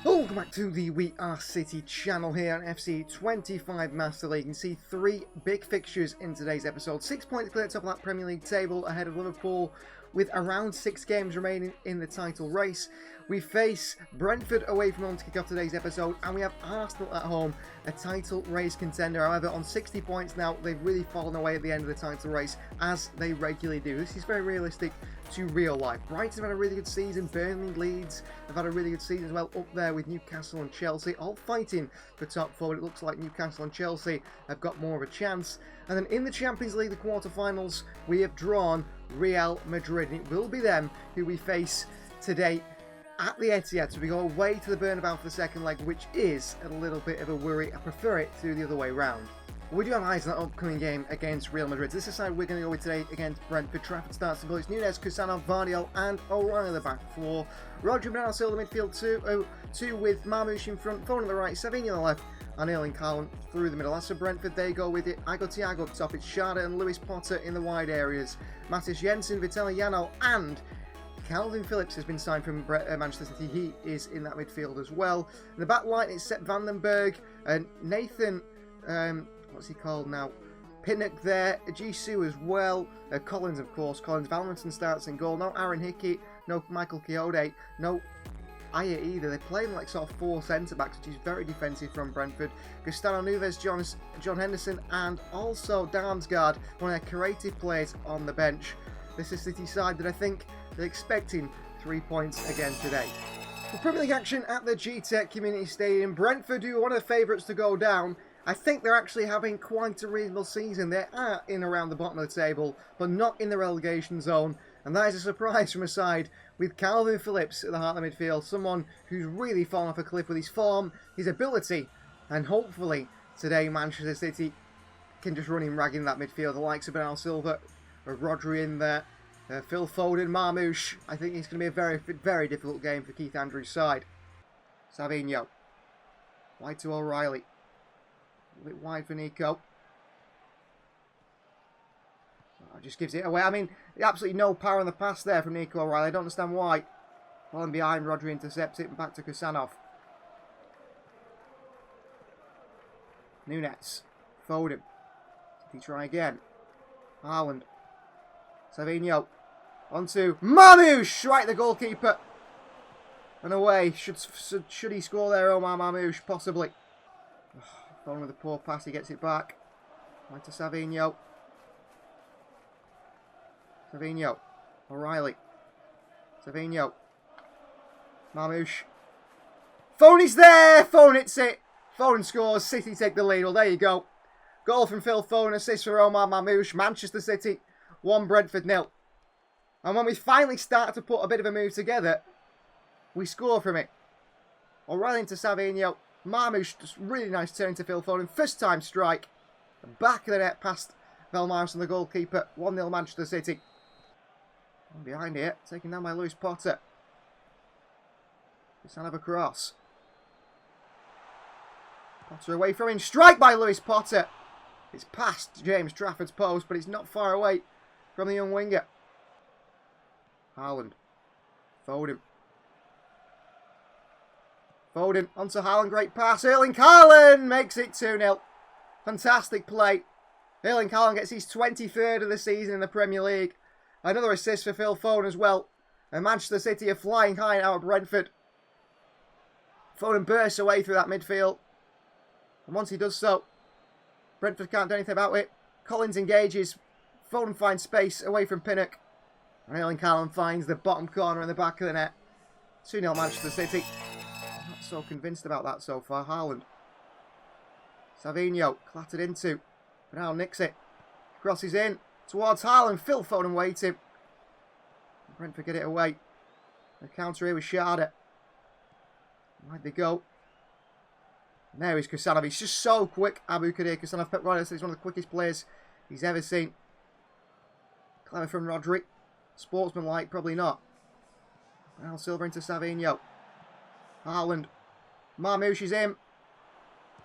Welcome back to the We Are City channel here on FC 25 Master League. You can see three big fixtures in today's episode. 6 points clear at the top of that Premier League table ahead of Liverpool with around 6 games remaining in the title race. We face Brentford away from home to kick off today's episode, and we have Arsenal at home, a title race contender. However, on 60 points now, they've really fallen away at the end of the title race, as they regularly do. This is very realistic to real life. Brighton have had a really good season. Burnley, Leeds have had a really good season as well, up there with Newcastle and Chelsea, all fighting for top four. It looks like Newcastle and Chelsea have got more of a chance. And then in the Champions League, the quarterfinals, we have drawn Real Madrid, and it will be them who we face today at the Eithad. So we go away to the Bernabeu for the second leg, which is a little bit of a worry. I prefer it to the other way round. We do have eyes on that upcoming game against Real Madrid. This is the side we're going to go with today against Brentford. Trafford starts the goal. It's Nunes, Kusanov, Vardiol and O'Reilly the back four. Roger Bernal still the midfield two with Marmoush in front, Foden on the right, Savinho on the left, and Erling Haaland through the middle. As for Brentford, they go with it. Thiago up top. It's Schade and Lewis Potter in the wide areas. Matis Jensen, Vitelli Janel and Calvin Phillips has been signed from Manchester City. He is in that midfield as well. In the back line, it's Sepp Vandenberg and Nathan, what's he called now? Pinnock there, Jisoo as well, Collins of course, Valentine starts in goal, no Aaron Hickey, no Michael Kiyode, no Aya either. They're playing like sort of four centre-backs, which is very defensive from Brentford. Gustavo Nunes, John Henderson and also Damsgaard, one of their creative players on the bench. This is City side that I think they're expecting 3 points again today. For Premier League action at the G-Tech Community Stadium, Brentford, who are one of the favourites to go down, I think they're actually having quite a reasonable season. They are in around the bottom of the table, but not in the relegation zone. And that is a surprise from a side with Calvin Phillips at the heart of the midfield. Someone who's really fallen off a cliff with his form, his ability, and hopefully today Manchester City can just run him ragged in that midfield. The likes of Bernardo Silva, Rodri in there, Phil Foden, Marmoush. I think it's going to be a very, very difficult game for Keith Andrews' side. Savinho. Wide to O'Reilly. A bit wide for Nico. Oh, just gives it away. I mean, absolutely no power in the pass there from Nico O'Reilly. I don't understand why. Falling behind, Rodri intercepts it and back to Kusanov. Nunes. Foden. Did he try again? Haaland. Savinho. Onto Marmoush! Right, the goalkeeper. And away. Should he score there, Omar Marmoush? Possibly. Foden with a poor pass, he gets it back. Right to Savinho. Savinho. O'Reilly. Savinho. Marmoush. Foden is there! Foden hits it. Foden scores. City take the lead. Well, there you go. Goal from Phil Foden. Assist for Omar Marmoush. Manchester City 1, Brentford 0. And when we finally start to put a bit of a move together, we score from it. O'Reilly into Savinho. Marmoush, just really nice turn to Phil Foden. First time strike. Back of the net past Velmaris and the goalkeeper. 1-0 Manchester City. And behind here, taken down by Lewis Potter. Just have a cross. Potter away from him. Strike by Lewis Potter. It's past James Trafford's post, but it's not far away from the young winger. Haaland. Foden. Foden onto Haaland, great pass. Erling Haaland makes it 2-0. Fantastic play. Erling Haaland gets his 23rd of the season in the Premier League. Another assist for Phil Foden as well. And Manchester City are flying high out of Brentford. Foden bursts away through that midfield. And once he does so, Brentford can't do anything about it. Collins engages. Foden finds space away from Pinnock. And Erling Haaland finds the bottom corner in the back of the net. 2-0 Manchester City. Not so convinced about that so far. Haaland. Savinho clattered into. But now nicks it. Crosses in towards Haaland. Phil Foden waiting. Brentford get it away. The counter here with Schade. Where'd they go? And there is Kusanov. He's just so quick. Abu Kadir Kusanov. Pep Guardiola says he's one of the quickest players he's ever seen. Clever from Rodri. Sportsman-like, probably not. Now Silva into Savinho. Haaland. Marmoush is in.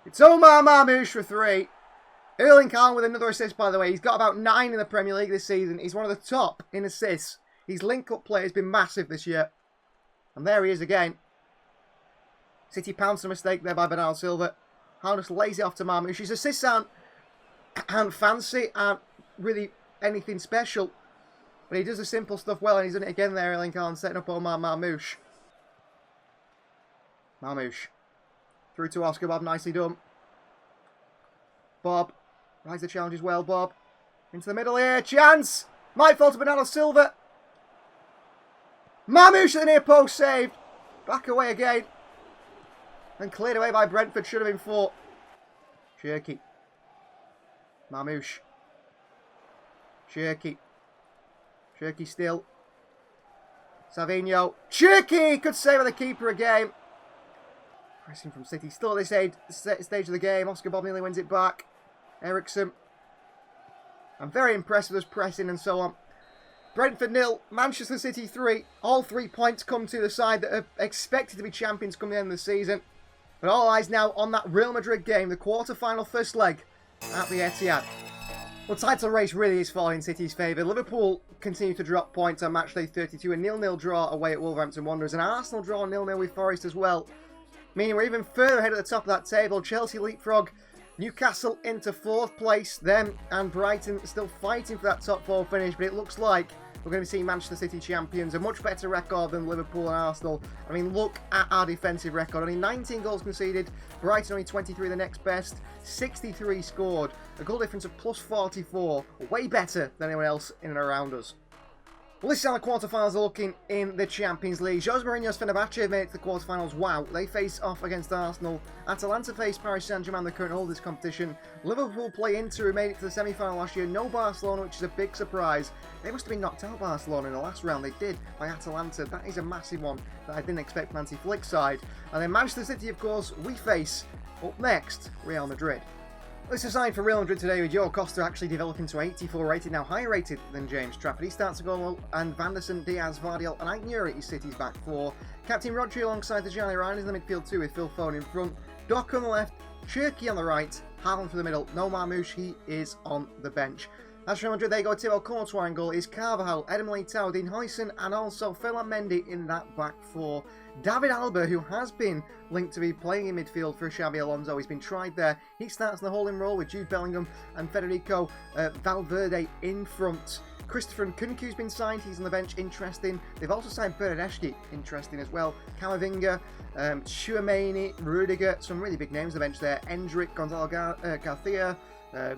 It's Omar Marmoush for 3. Erling Haaland with another assist, by the way. He's got about 9 in the Premier League this season. He's one of the top in assists. His link-up play has been massive this year. And there he is again. City pounced a mistake there by Bernardo Silva. How just lays it off to Marmoush. His assists aren't fancy, aren't really anything special. But he does the simple stuff well, and he's done it again there, Erling Haaland, setting up Omar Marmoush. Marmoush. Through to Oscar Bob, nicely done. Bob. Rise the challenge as well, Bob. Into the middle here, chance! Might fall to Bernardo Silva. Marmoush at the near post, saved. Back away again. And cleared away by Brentford, should have been 4. Cherky. Marmoush. Cherky. Cherky still. Savinho. Cherky! Could save with the keeper again. Pressing from City. Still at this stage of the game. Oscar Bob nearly wins it back. Eriksson. I'm very impressed with us pressing and so on. Brentford 0, Manchester City 3. All 3 points come to the side that are expected to be champions come the end of the season. But all eyes now on that Real Madrid game, the quarter-final first leg at the Etihad. Well, title race really is falling in City's favour. Liverpool continue to drop points on matchday 32, a 0-0 draw away at Wolverhampton Wanderers, and Arsenal draw 0-0 with Forest as well. Meaning we're even further ahead at the top of that table. Chelsea leapfrog Newcastle into 4th place. Them and Brighton still fighting for that top 4 finish, but it looks like we're going to be seeing Manchester City champions. A much better record than Liverpool and Arsenal. I mean, look at our defensive record. Only 19 goals conceded. Brighton only 23, the next best. 63 scored. A goal difference of plus 44. Way better than anyone else in and around us. Well, this is how the quarterfinals are looking in the Champions League. Jose Mourinho's Fenerbahce have made it to the quarterfinals. Wow, they face off against Arsenal. Atalanta face Paris Saint-Germain, the current holders of this competition. Liverpool play Inter, who made it to the semi-final last year. No Barcelona, which is a big surprise. They must have been knocked out Barcelona in the last round. They did, by Atalanta. That is a massive one that I didn't expect from Nancy Flick's side. And then Manchester City, of course, we face, up next, Real Madrid. This is a sign for Real Madrid today with Joe Costa actually developing to 84 rated, now higher rated than James Trafford. He starts a goal, and Van der Sar, Diaz, Vardiel and Aït-Nouri is City's back 4. Captain Rodri alongside Tijani Ryan in the midfield 2 with Phil Foden in front. Doc on the left, Cherky on the right, Haaland for the middle. No Marmoush, he is on the bench. As for Real Madrid, they go Thibaut Courtois in goal, is Carvajal, Eden Militao, Dean Huijsen and also Ferland Mendy in that back 4. David Alaba, who has been linked to be playing in midfield for Xabi Alonso, he's been tried there. He starts in the holding role with Jude Bellingham and Federico Valverde in front. Christopher Nkunku's been signed, he's on the bench, interesting. They've also signed Bernardeschi, interesting as well. Camavinga, Tchouaméni, Rudiger, some really big names on the bench there. Endrick, Gonzalo Garcia,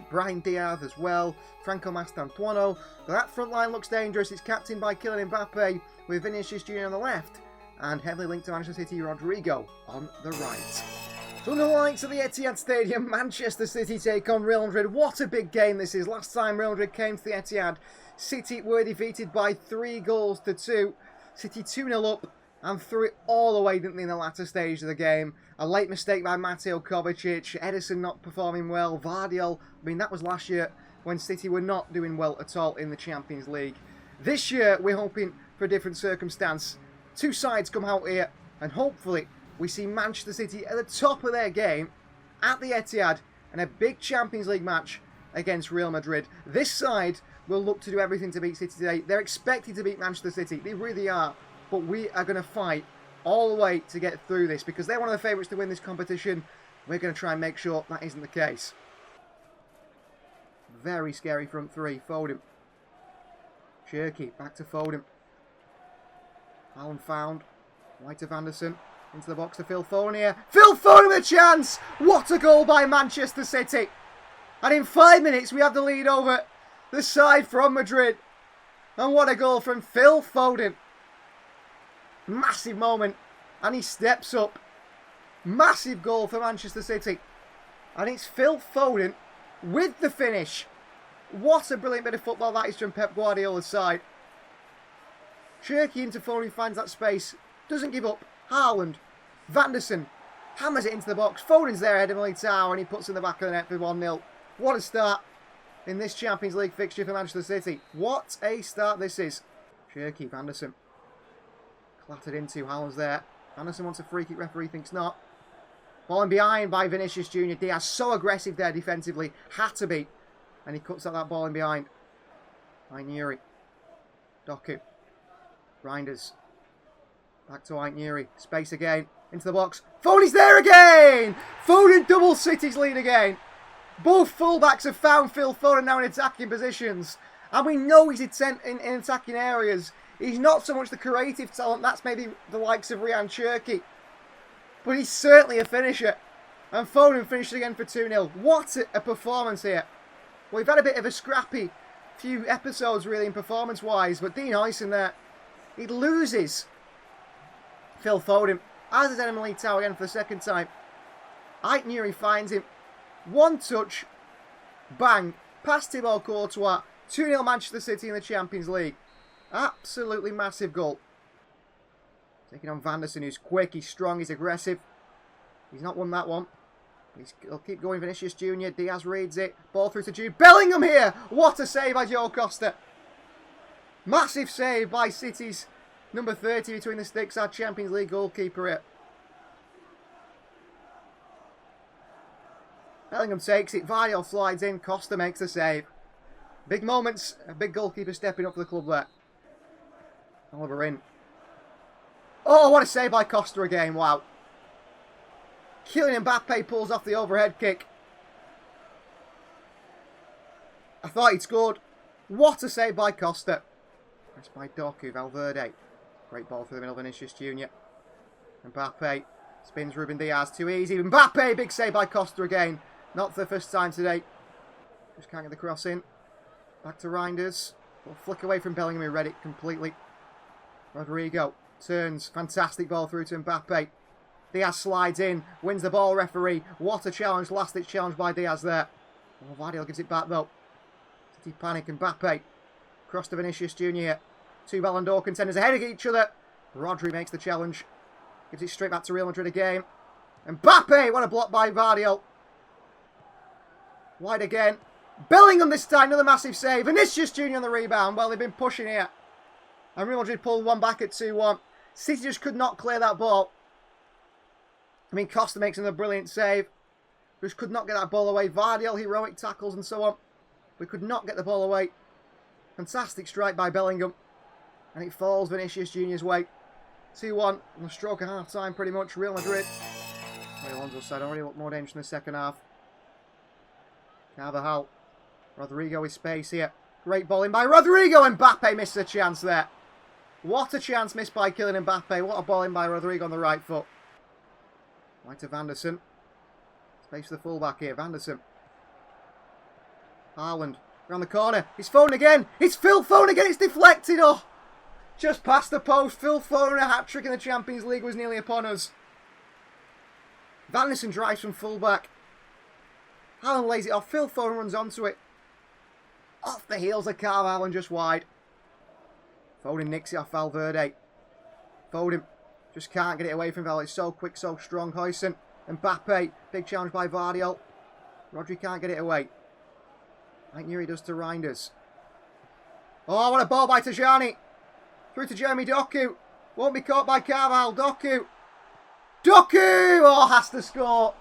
Brahim Diaz as well, Franco Mastantuono. But that front line looks dangerous. It's captained by Kylian Mbappe with Vinicius Jr. on the left and heavily linked to Manchester City, Rodrigo on the right. So under the lights of the Etihad Stadium, Manchester City take on Real Madrid. What a big game this is. Last time Real Madrid came to the Etihad, City were defeated by 3-2. City 2-0 up and threw it all away, didn't they, in the latter stage of the game. A late mistake by Mateo Kovacic, Ederson not performing well, Vardiel, I mean that was last year when City were not doing well at all in the Champions League. This year we're hoping for a different circumstance. 2 sides come out here and hopefully we see Manchester City at the top of their game at the Etihad in a big Champions League match against Real Madrid. This side will look to do everything to beat City today. They're expected to beat Manchester City, they really are. But we are going to fight all the way to get through this because they're one of the favourites to win this competition. We're going to try and make sure that isn't the case. Very scary front 3. Foden. Cherky. Back to Foden. Haaland found. Right to Van der Sar. Into the box to Phil Foden here. Phil Foden with a chance! What a goal by Manchester City! And in 5 minutes we have the lead over the side from Madrid. And what a goal from Phil Foden. Massive moment, and he steps up. Massive goal for Manchester City, and it's Phil Foden with the finish. What a brilliant bit of football that is from Pep Guardiola's side. Cherky into Foden, finds that space, doesn't give up. Haaland, Van der Sar hammers it into the box. Foden's there ahead of Militao, and he puts it in the back of the net for 1-0. What a start in this Champions League fixture for Manchester City. What a start this is. Cherky, Van der Sar. Clattered into, Haaland's there. Van der Sar wants a free kick, referee thinks not. Ball in behind by Vinicius Jr. Diaz, so aggressive there defensively. Had to be. And he cuts out that ball in behind. Aït-Nouri. Doku. Reinders. Back to Aït-Nouri. Space again. Into the box. Foden's there again! Foden doubles City's lead again. Both fullbacks have found Phil Foden now in attacking positions. And we know he's in attacking areas. He's not so much the creative talent. That's maybe the likes of Ryan Cherky. But he's certainly a finisher. And Foden finished again for 2-0. What a performance here. Well, we've had a bit of a scrappy few episodes really in performance-wise. But Dean Huyson there, he loses Phil Foden. As is Emily Tower again for the second time. Eithad finds him. One touch. Bang. Past Thibaut Courtois. 2-0 Manchester City in the Champions League. Absolutely massive goal. Taking on Vanderson, who's quick, he's strong, he's aggressive. He's not won that one. He'll keep going. Vinicius Jr. Diaz reads it. Ball through to Jude Bellingham here. What a save by Joe Costa. Massive save by City's number 30 between the sticks, our Champions League goalkeeper here. Bellingham takes it. Vardiol slides in. Costa makes the save. Big moments. A big goalkeeper stepping up for the club there. Oliver in. Oh, what a save by Costa again. Wow. Kylian Mbappe pulls off the overhead kick. I thought he'd scored. What a save by Costa. Pressed by Doku. Valverde. Great ball through the middle. Vinicius Jr. Mbappe. Spins Ruben Diaz. Too easy. Mbappe. Big save by Costa again. Not for the first time today. Just can't get the cross in. Back to Reinders. We'll flick away from Bellingham, who read it completely. Rodrigo turns. Fantastic ball through to Mbappe. Diaz slides in. Wins the ball, referee. What a challenge. Last-ditch challenge by Diaz there. Oh, Vardiol gives it back, though. City panic. Mbappe. Cross to Vinicius Jr. Two Ballon d'Or contenders ahead of each other. Rodri makes the challenge. Gives it straight back to Real Madrid again. Mbappe. What a block by Vardiol. Wide again. Bellingham this time, another massive save. Vinicius Jr. on the rebound. Well, they've been pushing here. And Real Madrid pulled one back at 2-1. City just could not clear that ball. I mean, Costa makes another brilliant save. Just could not get that ball away. Vardiol, heroic tackles and so on. We could not get the ball away. Fantastic strike by Bellingham. And it falls Vinicius Jr.'s way. 2-1 on the stroke of half-time pretty much. Real Madrid. Alonso said already looked more dangerous in the second half. Carvajal. Rodrigo with space here. Great ball in by Rodrigo. Mbappe missed a chance there. What a chance missed by Kylian Mbappe. What a ball in by Rodrigo on the right foot. Right to Vanderson. Space for the fullback here. Vanderson. Haaland. Around the corner. It's Foden again. It's Phil Foden again. It's deflected. Oh. Just past the post. Phil Foden, a hat-trick in the Champions League was nearly upon us. Vanderson drives from fullback. Haaland lays it off. Phil Foden runs onto it. Off the heels of Carvajal and just wide. Foden nicks it off Valverde. Foden just can't get it away from Val. It's so quick, so strong. Huyson. Mbappe. Big challenge by Vardiol. Rodri can't get it away. Like Nuri does to Reinders. Oh, what a ball by Tajani. Through to Jeremy Doku. Won't be caught by Carvajal. Doku. Doku! Oh, has to score.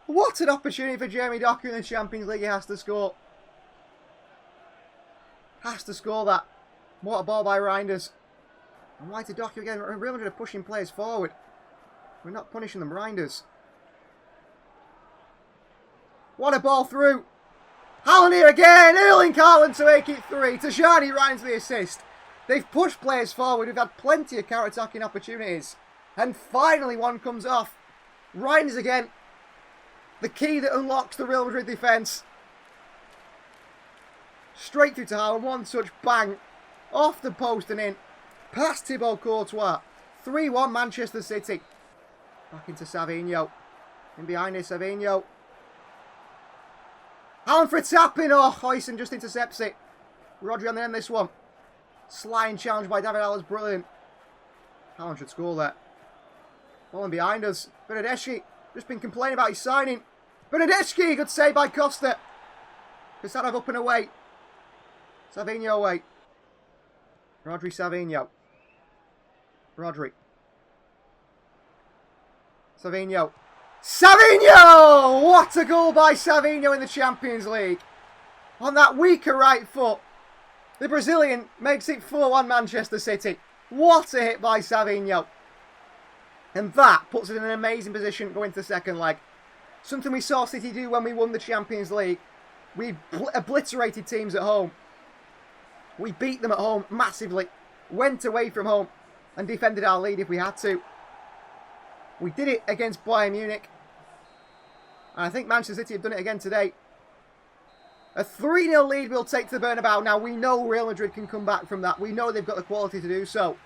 What an opportunity for Jeremy Doku in the Champions League. He has to score. Has to score that. What a ball by Reinders. And why to Doku again? Real Madrid are pushing players forward. We're not punishing them. Reinders. What a ball through. Haaland here again. Erling Haaland to make it 3. Tajani Ryan's the assist. They've pushed players forward. We've had plenty of counter-attacking opportunities. And finally one comes off. Reinders again. The key that unlocks the Real Madrid defence. Straight through to Haaland. One touch. Bang. Off the post and in. Past Thibaut Courtois. 3-1 Manchester City. Back into Savinho. In behind is Savinho. Haaland for a tap-in. Oh, Huyson just intercepts it. Rodri on the end of this one. Sliding challenge by David Alaba. Brilliant. Haaland should score there. Ball in behind us. Bernardeschi. Just been complaining about his signing. Bernardeschi. Good save by Costa. Kasadov up and away. Savinho away. Rodri, Savinho. Rodri. Savinho. Savinho! What a goal by Savinho in the Champions League. On that weaker right foot. The Brazilian makes it 4-1 Manchester City. What a hit by Savinho. And that puts us in an amazing position going to the second leg. Something we saw City do when we won the Champions League. We obliterated teams at home. We beat them at home massively. Went away from home and defended our lead if we had to. We did it against Bayern Munich. And I think Manchester City have done it again today. A 3-0 lead we'll take to the Bernabeu. Now, we know Real Madrid can come back from that. We know they've got the quality to do so.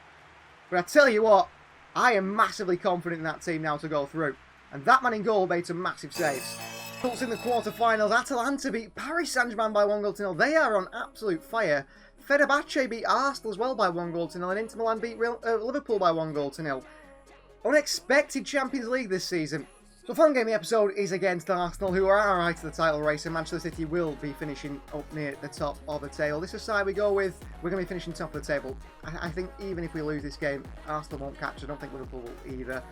But I tell you what, I am massively confident in that team now to go through. And that man in goal made some massive saves. Results in the quarter-finals. Atalanta beat Paris Saint-Germain by 1-0. They are on absolute fire. Fenerbahce beat Arsenal as well by 1-0. And Inter Milan beat Liverpool by 1-0. Unexpected Champions League this season. So the fun game of the episode is against Arsenal, who are alright to the title race, and Manchester City will be finishing up near the top of the table. This is the side we go with. We're going to be finishing top of the table. I think even if we lose this game, Arsenal won't catch. I don't think Liverpool will either.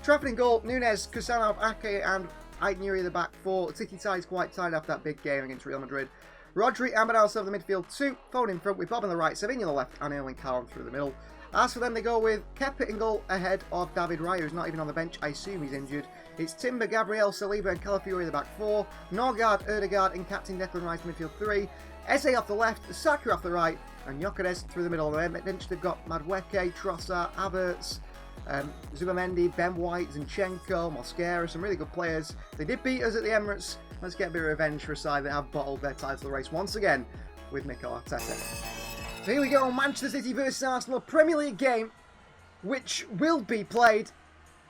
Trafford in goal, Nunez, Kusanov, Ake and Aitnuri at the back four. City ties quite tight after that big game against Real Madrid. Rodri, Amadal over the midfield, 2. Foden in front with Bob on the right, Savinho on the left, and Erling Haaland through the middle. As for them, they go with Kepa in goal ahead of David Raya, who's not even on the bench. I assume he's injured. It's Timber, Gabriel, Saliba and Calafiori in the back 4. Norgard, Erdegaard and captain Declan Rice in midfield 3. Eze off the left, Saka off the right, and Gyökeres through the middle. On the bench, they've got Madueke, Trossard, Havertz, Zubamendi, Ben White, Zinchenko, Mosquera, some really good players. They did beat us at the Emirates. Let's get a bit of revenge for a side that have bottled their title race once again with Mikel Arteta. So here we go, Manchester City versus Arsenal, Premier League game, which will be played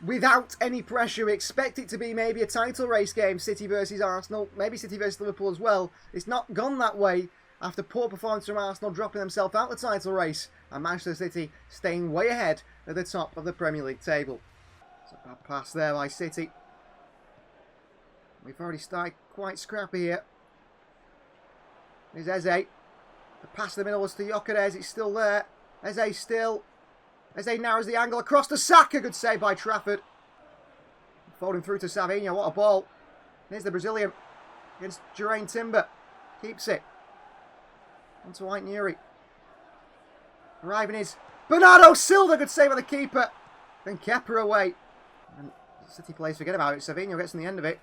without any pressure. We expect it to be maybe a title race game, City versus Arsenal, maybe City versus Liverpool as well. It's not gone that way after poor performance from Arsenal dropping themselves out of the title race, and Manchester City staying way ahead at the top of the Premier League table. It's a bad pass there by City. We've already started quite scrappy here. There's Eze. The pass in the middle was to Gyökeres. It's still there. Eze still. Eze narrows the angle across to Saka. Good save by Trafford. Folding through to Savinho. What a ball. Here's the Brazilian against Jurain Timber. Keeps it. On to Aitnuri. Arriving is Bernardo Silva. Good save by the keeper. Then Kepa away. And City players forget about it. Savinho gets on the end of it.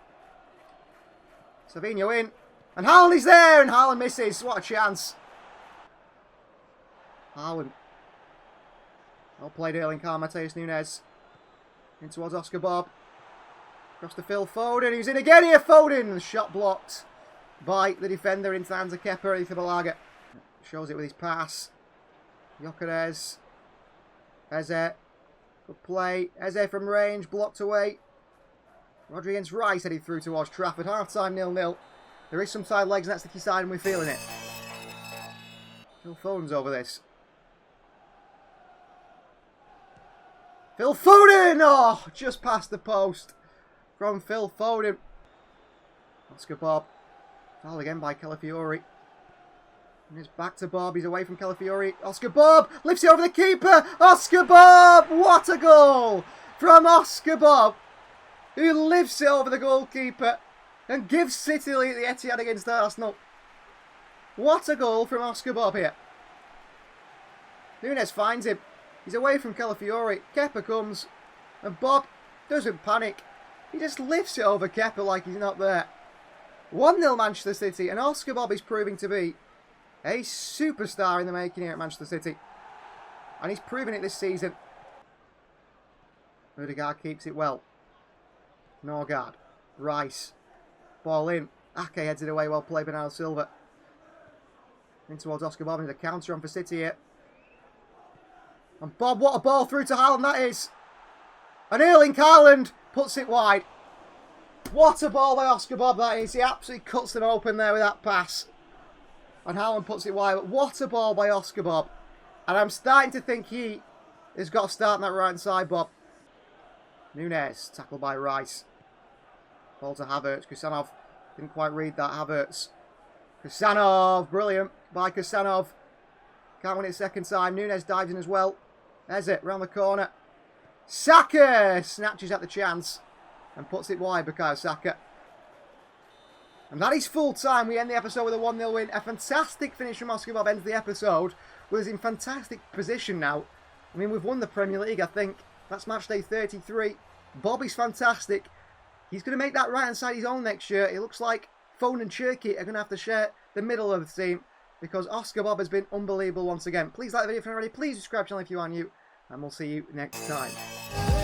Savinho in. And Haaland is there. And Haaland misses. What a chance. Haaland. Well played, Erling Haaland, Mateus Nunes. In towards Oscar Bob. Across to Phil Foden. He's in again here, Foden. The shot blocked by the defender into the hands of Kepa. Eithad Balaga shows it with his pass. Gyökeres. Eze. Good play. Eze from range. Blocked away. Rodri against Rice headed through towards Trafford. Half time 0-0. There is some side legs and that's the key side and we're feeling it. Phil Foden's over this. Phil Foden! Oh, just past the post from Phil Foden. Oscar Bob. Foul again by Calafiori. And it's back to Bob. He's away from Calafiori. Oscar Bob lifts it over the keeper. Oscar Bob! What a goal from Oscar Bob, who lifts it over the goalkeeper and gives City the lead at the Eithad against Arsenal. What a goal from Oscar Bob here. Nunes finds him. He's away from Calafiori. Kepa comes. And Bob doesn't panic. He just lifts it over Kepa like he's not there. 1-0 Manchester City. And Oscar Bob is proving to be a superstar in the making here at Manchester City. And he's proven it this season. Erdegaard keeps it well. Norgard. Rice. Ball in. Ake heads it away. Well played, Bernardo Silva. In towards Oscar Bob. And there's a counter on for City here. And Bob, what a ball through to Haaland that is. And Erling Haaland puts it wide. What a ball by Oscar Bob that is. He absolutely cuts them open there with that pass. And Haaland puts it wide. But what a ball by Oscar Bob. And I'm starting to think he has got to start on that right hand side, Bob. Nunes, tackled by Rice. Ball to Havertz. Kusanov didn't quite read that. Havertz. Kusanov, brilliant by Kusanov. Can't win it second time. Nunes dives in as well. There's it, round the corner. Saka snatches at the chance and puts it wide, Bukayo Saka. And that is full time. We end the episode with a 1-0 win. A fantastic finish from Oscar Bob ends the episode with us in fantastic position now. I mean, we've won the Premier League, I think. That's match day 33. Bobby's fantastic. He's going to make that right-hand side his own next year. It looks like Phone and Cherky are going to have to share the middle of the team because Oscar Bob has been unbelievable once again. Please like the video if you're not already. Please subscribe to the channel if you are new. And we'll see you next time.